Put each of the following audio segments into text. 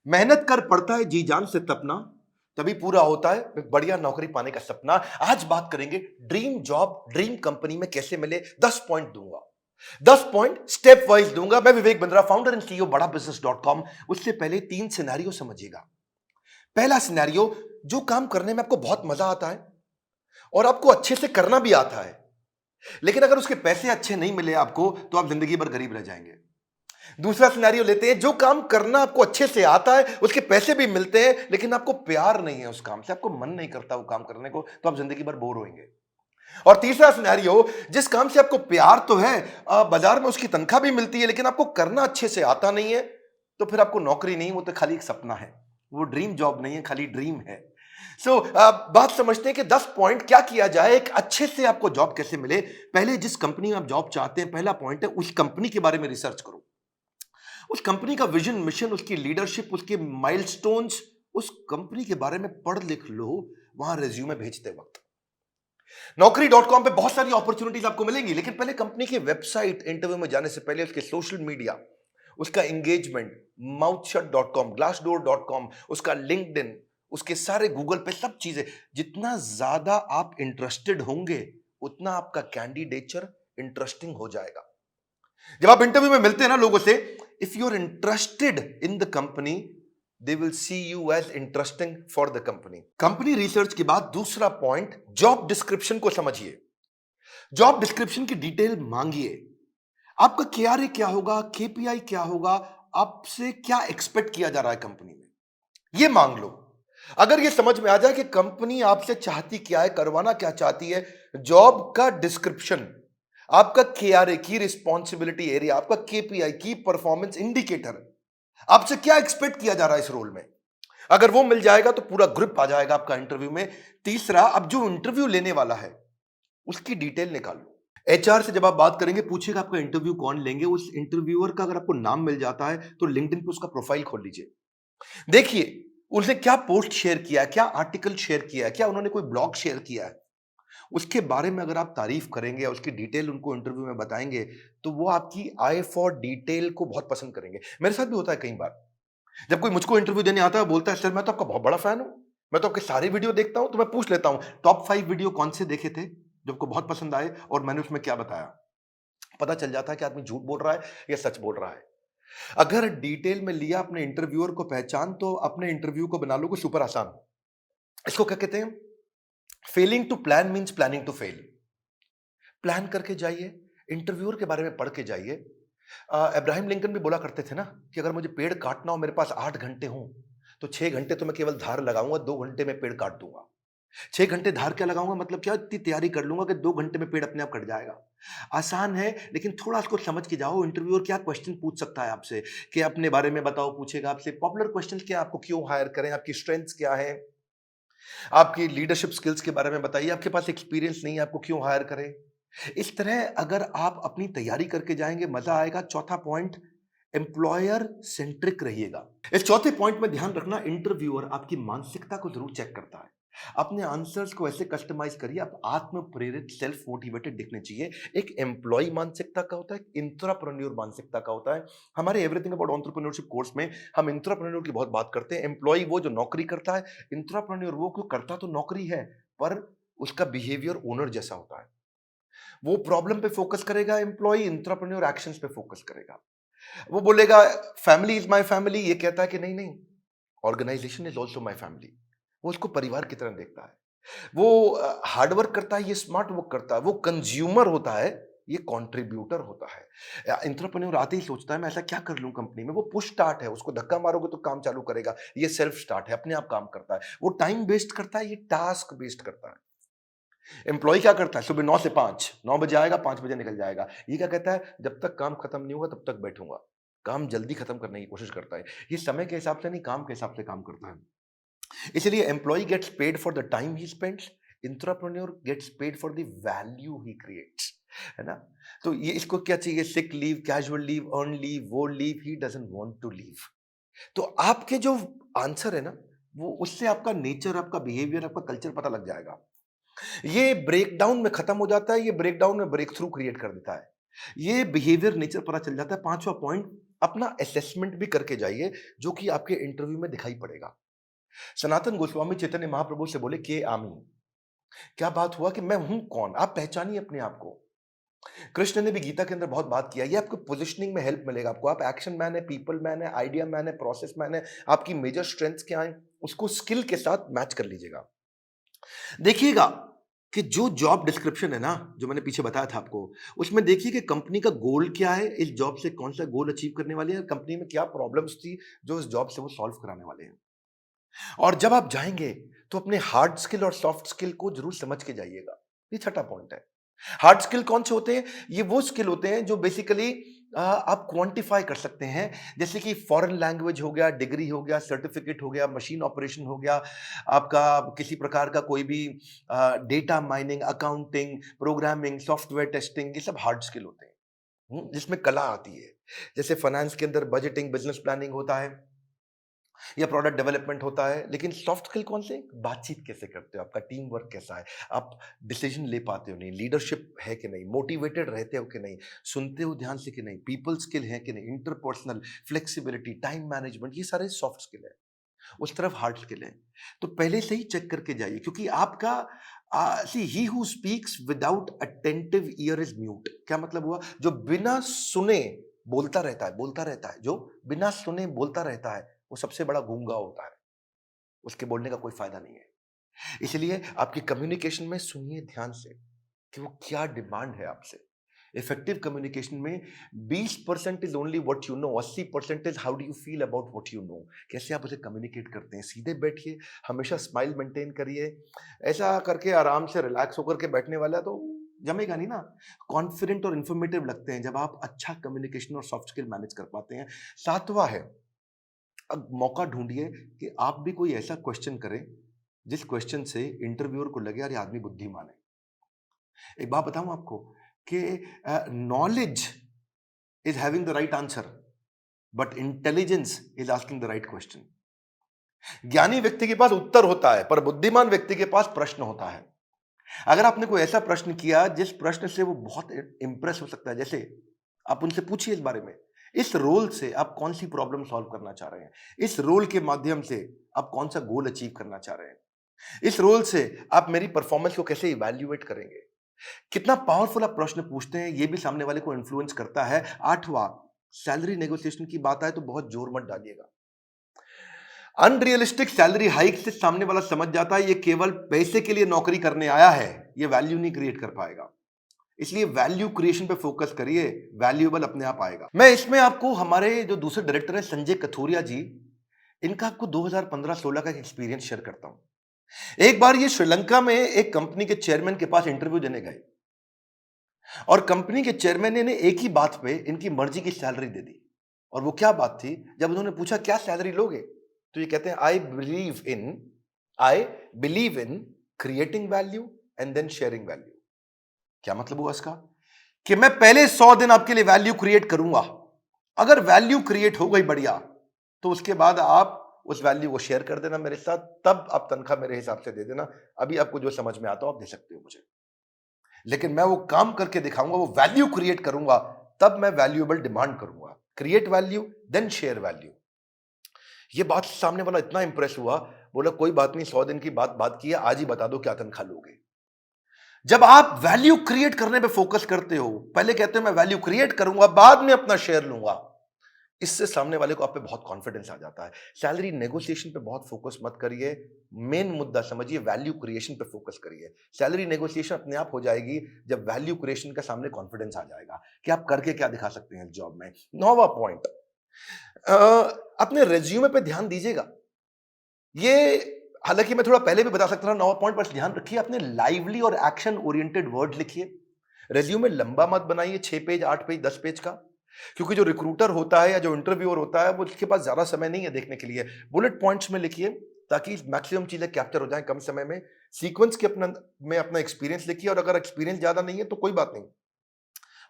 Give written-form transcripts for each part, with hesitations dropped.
मेहनत कर पड़ता है जी जान से तपना, तभी पूरा होता है एक बढ़िया नौकरी पाने का सपना। आज बात करेंगे ड्रीम जॉब ड्रीम कंपनी में कैसे मिले। 10 पॉइंट दूंगा, 10 पॉइंट स्टेप वाइज दूंगा। मैं Vivek Bindra, founder and CEO बड़ा बिजनेस डॉट कॉम। उससे पहले 3 सिनेरियो समझिएगा। पहला सिनेरियो, जो काम करने में आपको बहुत मजा आता है और आपको अच्छे से करना भी आता है, लेकिन अगर उसके पैसे अच्छे नहीं मिले आपको तो आप जिंदगी भर गरीब रह जाएंगे। दूसरा सिनेरियो लेते हैं, जो काम करना आपको अच्छे से आता है, उसके पैसे भी मिलते हैं, लेकिन आपको प्यार नहीं है उस काम से, आपको मन नहीं करता वो काम करने को, तो आप जिंदगी भर बोर होंगे। और तीसरा सिनेरियो, जिस काम से आपको प्यार तो है, बाजार में उसकी तनख्वाह भी मिलती है, लेकिन आपको करना अच्छे से आता नहीं है, तो फिर आपको नौकरी नहीं, वो तो खाली एक सपना है, वो ड्रीम जॉब नहीं है, खाली ड्रीम है। बात समझते हैं कि 10 पॉइंट क्या किया जाए, एक अच्छे से आपको जॉब कैसे मिले। पहले जिस कंपनी में आप जॉब चाहते हैं, पहला पॉइंट है उस कंपनी के बारे में रिसर्च करो। उस कंपनी का विजन, मिशन, उसकी लीडरशिप, उसके माइलस्टोन्स, उस कंपनी के बारे में पढ़ लिख लो वहां रिज्यूमे भेजते वक्त। नौकरी डॉट कॉम पे बहुत सारी अपॉर्चुनिटीज आपको मिलेंगी, लेकिन पहले कंपनी की वेबसाइट, इंटरव्यू में जाने से पहले उसके सोशल मीडिया, उसका एंगेजमेंट, mouthshut.com, glassdoor.com, उसका लिंक्डइन, उसके सारे गूगल पे सब चीजें। जितना ज्यादा आप इंटरेस्टेड होंगे, उतना आपका कैंडिडेचर इंटरेस्टिंग हो जाएगा। जब आप इंटरव्यू में मिलते हैं ना लोगों से, if you are interested in the company, they will see you as interesting for the company. Company research के बाद दूसरा पॉइंट, जॉब डिस्क्रिप्शन को समझिए। जॉब डिस्क्रिप्शन की डिटेल मांगिए। आपका केआरए क्या होगा, केपीआई क्या होगा, आपसे क्या एक्सपेक्ट किया जा रहा है कंपनी में, ये मांग लो। अगर ये समझ में आ जाए कि कंपनी आपसे चाहती क्या है, करवाना क्या चाहती है, जॉब का डिस्क्रिप्शन, आपका केआरए की रिस्पॉन्सिबिलिटी एरिया, आपका केपीआई की परफॉर्मेंस इंडिकेटर, आपसे क्या एक्सपेक्ट किया जा रहा है इस रोल में, अगर वो मिल जाएगा तो पूरा ग्रुप आ जाएगा आपका इंटरव्यू में। तीसरा, अब जो इंटरव्यू लेने वाला है उसकी डिटेल निकालो। एचआर से जब आप बात करेंगे, पूछेगा आपका इंटरव्यू कौन लेंगे, उस इंटरव्यूअर का अगर आपको नाम मिल जाता है तो लिंक्डइन पे उसका प्रोफाइल खोल लीजिए। देखिए उसने क्या पोस्ट शेयर किया है, क्या आर्टिकल शेयर किया है, क्या उन्होंने कोई ब्लॉग शेयर किया है, उसके बारे में अगर आप तारीफ करेंगे, उसकी डिटेल उनको इंटरव्यू में बताएंगे, तो वो आपकी आई फॉर डिटेल को बहुत पसंद करेंगे। मेरे साथ भी होता है कई बार, जब कोई मुझको इंटरव्यू देने आता है, बोलता है सर मैं तो आपका बहुत बड़ा फैन हूं, मैं तो आपके सारे वीडियो देखता हूं, तो मैं पूछ लेता हूं टॉप 5 वीडियो कौन से देखे थे जो आपको बहुत पसंद आए और मैंने उसमें क्या बताया। पता चल जाता है कि आदमी झूठ बोल रहा है या सच बोल रहा है। अगर डिटेल में लिया अपने इंटरव्यूअर को पहचान, तो अपने इंटरव्यू को बना लोगे सुपर आसान। इसको क्या कहते हैं, failing to plan means planning to fail. Plan करके जाइए, इंटरव्यूअर के बारे में पढ़ के जाइए। अब्राहम लिंकन भी बोला करते थे ना कि अगर मुझे पेड़ काटना हो, मेरे पास 8 घंटे हों, तो 6 घंटे तो मैं केवल धार लगाऊंगा, 2 घंटे में पेड़ काट दूंगा। 6 घंटे धार क्या लगाऊंगा, मतलब क्या, इतनी तैयारी कर लूंगा कि 2 घंटे में पेड़ अपने आप कट जाएगा। आसान है, लेकिन थोड़ा इसको समझ के जाओ। इंटरव्यूअर क्या क्वेश्चन पूछ सकता है आपसे, कि अपने बारे में बताओ, पूछेगा आपसे पॉपुलर क्वेश्चन क्या, आपको क्यों हायर करें, आपकी स्ट्रेंथ्स क्या है, आपकी लीडरशिप स्किल्स के बारे में बताइए, आपके पास एक्सपीरियंस नहीं है, आपको क्यों हायर करें। इस तरह अगर आप अपनी तैयारी करके जाएंगे, मजा आएगा। चौथा पॉइंट, एम्प्लॉयर सेंट्रिक रहिएगा। इस चौथे पॉइंट में ध्यान रखना, इंटरव्यूअर आपकी मानसिकता को जरूर चेक करता है। अपने आंसर्स को ऐसे कस्टमाइज करिए, आप आत्म प्रेरित, सेल्फ मोटिवेटेड दिखने चाहिए। एक एम्प्लॉय मानसिकता का होता है, एक इंट्राप्रेन्योर मानसिकता का होता है। हमारे एवरीथिंग अबाउट एंटरप्रेन्योरशिप कोर्स में हम इंट्राप्रेन्योर की बहुत बात करते हैं। एम्प्लॉय वो जो नौकरी करता है, इंट्राप्रेन्योर वो क्यों करता तो नौकरी है, पर उसका बिहेवियर ओनर जैसा होता है। वो प्रॉब्लम पे फोकस करेगा, एम्प्लॉय इंट्राप्रेन्योर एक्शंस पे फोकस करेगा। वो बोलेगा फैमिली इज माय फैमिली, ये कहता है कि नहीं नहीं, organization is also my family. वो उसको परिवार की तरह देखता है। वो हार्डवर्क करता है, ये स्मार्ट वर्क करता है। वो कंज्यूमर होता है, ये कंट्रीब्यूटर होता है। एंटरप्रेन्योर आते ही सोचता है मैं ऐसा क्या कर लूं कंपनी में। वो पुश स्टार्ट है, उसको धक्का मारोगे तो काम चालू करेगा। ये सेल्फ स्टार्ट है, अपने आप काम करता है। वो टाइम वेस्ट करता है, ये टास्क वेस्ट करता है। एम्प्लॉय क्या करता है, सुबह 9 से 5, 9 बजे आएगा, 5 बजे निकल जाएगा। ये क्या कहता है, जब तक काम खत्म नहीं होगा तब तक बैठूंगा। काम जल्दी खत्म करने की कोशिश करता है। ये समय के हिसाब से नहीं, काम के हिसाब से काम करता है। इसलिए employee gets paid for the time he spends, intrapreneur gets paid for the value he creates, है ना। तो ये इसको क्या चाहिए, sick leave, casual leave, earn leave, वो leave he doesn't want to leave. तो आपके जो आंसर है ना, वो उससे आपका नेचर, आपका बिहेवियर, आपका कल्चर पता लग जाएगा। ये ब्रेकडाउन में खत्म हो जाता है, ये ब्रेकडाउन में ब्रेक थ्रू क्रिएट कर देता है। ये बिहेवियर नेचर पता चल जाता है। पांचवा पॉइंट, अपना असेसमेंट भी करके जाइए, जो कि आपके इंटरव्यू में दिखाई पड़ेगा। सनातन गोस्वामी चैतन्य महाप्रभु से बोले, के आमी, क्या बात हुआ कि मैं हूं कौन, आप पहचानिए अपने आप को। कृष्ण ने भी गीता के अंदर बहुत बात किया, ये आपको पोजिशनिंग में हेल्प मिलेगा। आपको, आप एक्शन मैन है, पीपल मैन है, आइडिया मैन है, प्रोसेस मैन है, आपकी मेजर स्ट्रेंथ्स क्या है, उसको स्किल के साथ मैच कर लीजिएगा। देखिएगा कि जो जॉब डिस्क्रिप्शन है ना, जो मैंने पीछे बताया था आपको, उसमें देखिए कि कंपनी का गोल क्या है, इस जॉब से कौन सा गोल अचीव करने वाले हैं, कंपनी में क्या प्रॉब्लम्स थी जो इस जॉब से वो सॉल्व कराने वाले हैं। और जब आप जाएंगे तो अपने हार्ड स्किल और सॉफ्ट स्किल को जरूर समझ के जाइएगा। ये छठा पॉइंट है। हार्ड स्किल कौन से होते हैं? ये वो स्किल होते हैं जो बेसिकली आप क्वांटिफाई कर सकते हैं, जैसे कि फॉरेन लैंग्वेज हो गया, डिग्री हो गया, सर्टिफिकेट हो गया, मशीन ऑपरेशन हो गया, आपका किसी प्रकार का कोई भी data mining, accounting, programming, software testing, ये सब हार्ड स्किल होते हैं। जिसमें कला आती है। जैसे फाइनेंस के अंदर बजटिंग, बिजनेस प्लानिंग होता है या प्रोडक्ट डेवलपमेंट होता है। लेकिन सॉफ्ट स्किल कौन से? बातचीत कैसे करते हो, आपका टीम वर्क कैसा है, आप डिसीजन ले पाते हो नहीं, लीडरशिप है कि नहीं, मोटिवेटेड रहते हो कि नहीं, सुनते हो ध्यान से कि नहीं, पीपल स्किल है कि नहीं, इंटरपर्सनल फ्लेक्सिबिलिटी, टाइम मैनेजमेंट, ये सारे सॉफ्ट स्किल है। उस तरफ हार्ड स्किल है। तो पहले से ही चेक करके जाइए, क्योंकि आपका see he who speaks without attentive ear is mute. क्या मतलब हुआ? जो बिना सुने बोलता रहता है, बोलता रहता है, जो बिना सुने बोलता रहता है, वो सबसे बड़ा गूंगा होता है। उसके बोलने का कोई फायदा नहीं है। इसलिए आपकी कम्युनिकेशन में सुनिए ध्यान से कि वो क्या डिमांड है आपसे। इफेक्टिव कम्युनिकेशन में 20% is only what you know, 80% is how do you feel about what you know. कैसे आप उसे कम्युनिकेट करते हैं। सीधे बैठिए, हमेशा स्माइल मेंटेन करिए। ऐसा करके आराम से रिलैक्स होकर के बैठने वाला तो जमेगा नहीं ना। कॉन्फिडेंट और इंफॉर्मेटिव लगते हैं जब आप अच्छा कम्युनिकेशन और सॉफ्ट स्किल मैनेज कर पाते हैं। सातवां है, अब मौका ढूंढिए कि आप भी कोई ऐसा क्वेश्चन करें जिस क्वेश्चन से इंटरव्यूअर को लगे यार ये आदमी बुद्धिमान है। एक बात बताऊं आपको कि knowledge is having the right answer, but intelligence is asking the right question. ज्ञानी व्यक्ति के पास उत्तर होता है, पर बुद्धिमान व्यक्ति के पास प्रश्न होता है। अगर आपने कोई ऐसा प्रश्न किया जिस प्रश्न से वो बहुत इंप्रेस हो सकता है, जैसे आप उनसे पूछिए इस बारे में, इस रोल से आप कौन सी प्रॉब्लम सॉल्व करना चाह रहे हैं, इस रोल के माध्यम से आप कौन सा गोल अचीव करना चाह रहे हैं, इस रोल से आप मेरी परफॉर्मेंस को कैसे इवैल्यूएट करेंगे। कितना पावरफुल आप प्रश्न पूछते हैं, ये भी सामने वाले को इन्फ्लुएंस करता है। आठवां, सैलरी नेगोशिएशन की बात आए तो बहुत जोर मत डालिएगा। अनरियलिस्टिक सैलरी हाइक से सामने वाला समझ जाता है ये केवल पैसे के लिए नौकरी करने आया है, ये वैल्यू नहीं क्रिएट कर पाएगा। इसलिए वैल्यू क्रिएशन पे फोकस करिए, वैल्यूएबल अपने आप आएगा। मैं इसमें आपको हमारे जो दूसरे डायरेक्टर हैं संजय कथोरिया जी, इनका आपको 2015-16 का एक्सपीरियंस शेयर करता हूं। एक बार ये श्रीलंका में एक कंपनी के चेयरमैन के पास इंटरव्यू देने गए और कंपनी के चेयरमैन ने एक ही बात पे इनकी मर्जी की सैलरी दे दी। और वो क्या बात थी? जब उन्होंने पूछा क्या सैलरी लोगे, तो ये कहते हैं I believe in creating value and then sharing value. क्या मतलब हुआ इसका? कि मैं पहले 100 दिन आपके लिए वैल्यू क्रिएट करूंगा, अगर वैल्यू क्रिएट हो गई बढ़िया, तो उसके बाद आप उस वैल्यू को शेयर कर देना मेरे साथ, तब आप तनख्वाह मेरे हिसाब से दे देना। अभी आपको जो समझ में आता हो आप दे सकते हो मुझे, लेकिन मैं वो काम करके दिखाऊंगा, वो वैल्यू क्रिएट करूंगा, तब मैं वैल्यूएबल डिमांड करूंगा। Create value then share value. ये बात सामने वाला इतना इंप्रेस हुआ, बोला कोई बात नहीं, 100 दिन की बात की है, आज ही बता दो क्या तनख्वाह लोगे। जब आप वैल्यू क्रिएट करने पे फोकस करते हो, पहले कहते हो मैं वैल्यू क्रिएट करूंगा, बाद में अपना शेयर लूंगा, इससे सामने वाले को आप पे बहुत कॉन्फिडेंस आ जाता है। सैलरी नेगोशिएशन पे बहुत फोकस मत करिए, मेन मुद्दा समझिए, वैल्यू क्रिएशन पे फोकस करिए। सैलरी नेगोशिएशन अपने आप हो जाएगी जब वैल्यू क्रिएशन का सामने कॉन्फिडेंस आ जाएगा कि आप करके क्या दिखा सकते हैं जॉब में। 9वां पॉइंट, अपने रेज्यूमे पे ध्यान दीजिएगा। ये हालांकि मैं थोड़ा पहले भी बता सकता था 9वां पॉइंट, पर ध्यान रखिए, अपने लाइवली और एक्शन ओरिएंटेड वर्ड लिखिए। रेज्यूमे लंबा मत बनाइए, 6 पेज, 8 पेज, 10 पेज का, क्योंकि जो रिक्रूटर होता है या जो इंटरव्यूअर होता है वो उसके पास ज्यादा समय नहीं है देखने के लिए। बुलेट पॉइंट्स में लिखिए ताकि मैक्सिमम चीजें कैप्चर हो जाएं कम समय में। सीक्वेंस के अपना एक्सपीरियंस लिखिए, और अगर एक्सपीरियंस ज्यादा नहीं है तो कोई बात नहीं,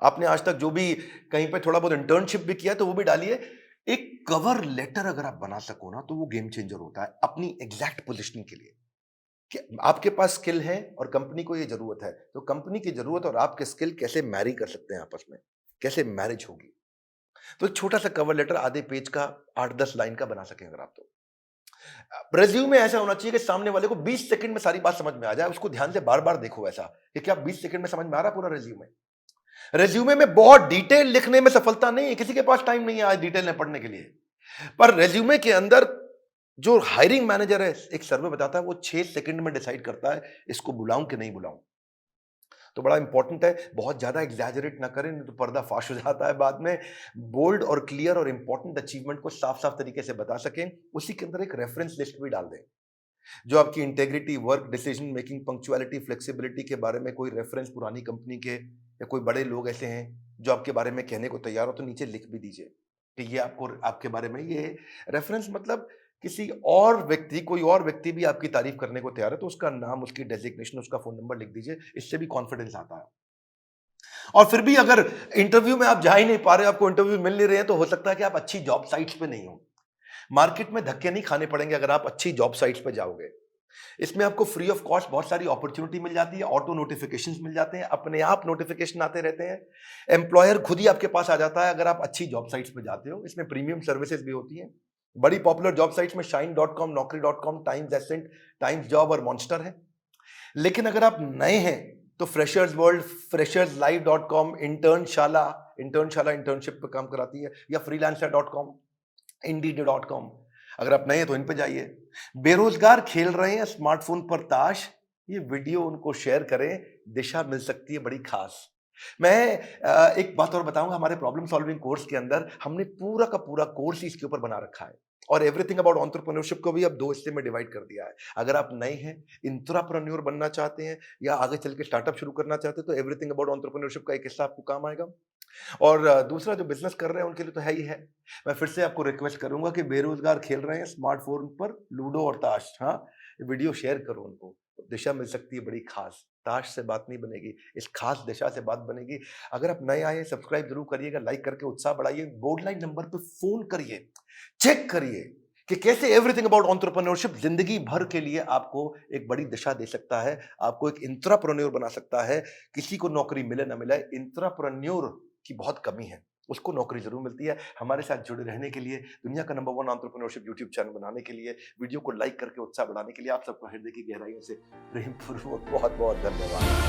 आपने आज तक जो भी कहीं पे थोड़ा बहुत इंटर्नशिप भी किया है तो वो भी डालिए। एक कवर लेटर अगर आप बना सको ना, तो वो गेम चेंजर होता है अपनी एग्जैक्ट पोजिशनिंग के लिए, कि आपके पास स्किल है और कंपनी को ये जरूरत है, तो कंपनी की जरूरत और आपके स्किल कैसे मैरी कर सकते हैं आपस में, कैसे मैरिज होगी। तो एक छोटा सा कवर लेटर आधे पेज का 8-10 लाइन का बना सकें अगर आप तो। रेज्यूमे ऐसा होना चाहिए कि सामने वाले को 20 सेकंड में सारी बात समझ में आ जाए, उसको ध्यान से बार-बार देखो ऐसा, कि क्या 20 सेकंड में समझ में आ रहा है पूरा रेज्यूमे? रेज्यूमे में बहुत डिटेल लिखने में सफलता नहीं है, किसी के पास टाइम नहीं है आज डिटेल में पढ़ने के लिए। पर रेज्यूमे के अंदर जो हायरिंग मैनेजर है, एक सर्वे बताता है वो 6 सेकंड में डिसाइड करता है इसको बुलाऊं कि नहीं बुलाऊं। तो बड़ा इंपॉर्टेंट है, बहुत ज्यादा एग्जैजरेट ना करें नहीं तो पर्दा फाश हो जाता है बाद में। बोल्ड और क्लियर और इंपॉर्टेंट अचीवमेंट को साफ साफ तरीके से बता सकें, उसी के अंदर एक रेफरेंस लिस्ट भी डाल दें जो आपकी integrity, work, decision making, punctuality, flexibility के बारे में कोई रेफरेंस पुरानी कंपनी के या कोई बड़े लोग ऐसे हैं जो आपके बारे में कहने को तैयार हो तो नीचे लिख भी दीजिए कि ये आपको आपके बारे में ये रेफरेंस, मतलब किसी और व्यक्ति, कोई और व्यक्ति भी आपकी तारीफ करने को तैयार है तो उसका नाम, उसकी डेजिग्नेशन, उसका फोन नंबर लिख दीजिए, इससे भी कॉन्फिडेंस आता है। और फिर भी अगर इंटरव्यू में आप जा ही नहीं पा रहे, आपको इंटरव्यू मिल नहीं रहे हैं, तो हो सकता है कि आप अच्छी जॉब साइट्स पे नहीं हो। मार्केट में धक्के नहीं खाने पड़ेंगे अगर आप अच्छी जॉब साइट्स पे जाओगे। इसमें आपको फ्री ऑफ कॉस्ट बहुत सारी अपॉर्चुनिटी मिल जाती है, ऑटो नोटिफिकेशंस मिल जाते हैं, अपने आप नोटिफिकेशन आते रहते हैं, एम्प्लॉयर खुद ही आपके पास आ जाता है अगर आप अच्छी जॉब साइट्स पे जाते हो। इसमें प्रीमियम सर्विसेज भी होती हैं। बड़ी पॉपुलर जॉब साइट्स में shine.com, naukri.com, Times Ascent, Times Job और मॉन्स्टर है। लेकिन अगर आप नए हैं तो Freshersworld, fresherslive.com, Internshala, Internshala internship पे काम कराती है, या freelancer.com, indeed.com। अगर आप नए हैं तो इन पे जाइए। बेरोजगार खेल रहे हैं स्मार्टफोन पर ताश, ये वीडियो उनको शेयर करें, दिशा मिल सकती है बड़ी खास। मैं एक बात और बताऊंगा, हमारे प्रॉब्लम सॉल्विंग कोर्स के अंदर हमने पूरा का पूरा कोर्स ही इसके ऊपर बना रखा है और एवरीथिंग अबाउट एंटरप्रेन्योरशिप को भी अब 2 हिस्से में डिवाइड कर दिया है। अगर आप नए हैं, इंट्राप्रेन्योर बनना चाहते हैं या आगे चल के स्टार्टअप शुरू करना चाहते हैं तो एवरीथिंग अबाउट एंटरप्रेन्योरशिप का एक हिस्सा आपको काम आएगा। और दूसरा जो बिजनेस कर रहे हैं उनके लिए तो है ही है। मैं फिर से आपको रिक्वेस्ट करूंगा कि बेरोजगार खेल रहे हैं स्मार्टफोन पर लूडो और ताश, हाँ, वीडियो शेयर करो उनको, दिशा मिल सकती है बड़ी खास। ताश से बात नहीं बनेगी, इस खास दिशा से बात बनेगी। अगर आप नए आए हैं सब्सक्राइब जरूर करिएगा, लाइक करके उत्साह बढ़ाइए, बोर्ड लाइन नंबर पे फोन करिए, चेक करिए कि कैसे एवरीथिंग अबाउट एंटरप्रेन्योरशिप जिंदगी भर के लिए आपको एक बड़ी दिशा दे सकता है, आपको एक इंट्राप्रेन्योर बना सकता है। किसी को नौकरी मिले ना मिले, इंट्राप्रेन्योर की बहुत कमी है, उसको नौकरी जरूर मिलती है। हमारे साथ जुड़े रहने के लिए, दुनिया का नंबर 1 एंटरप्रेन्योरशिप यूट्यूब चैनल बनाने के लिए, वीडियो को लाइक करके उत्साह बढ़ाने के लिए आप सबको हृदय की गहराइयों से प्रेम पूर्वक बहुत बहुत धन्यवाद।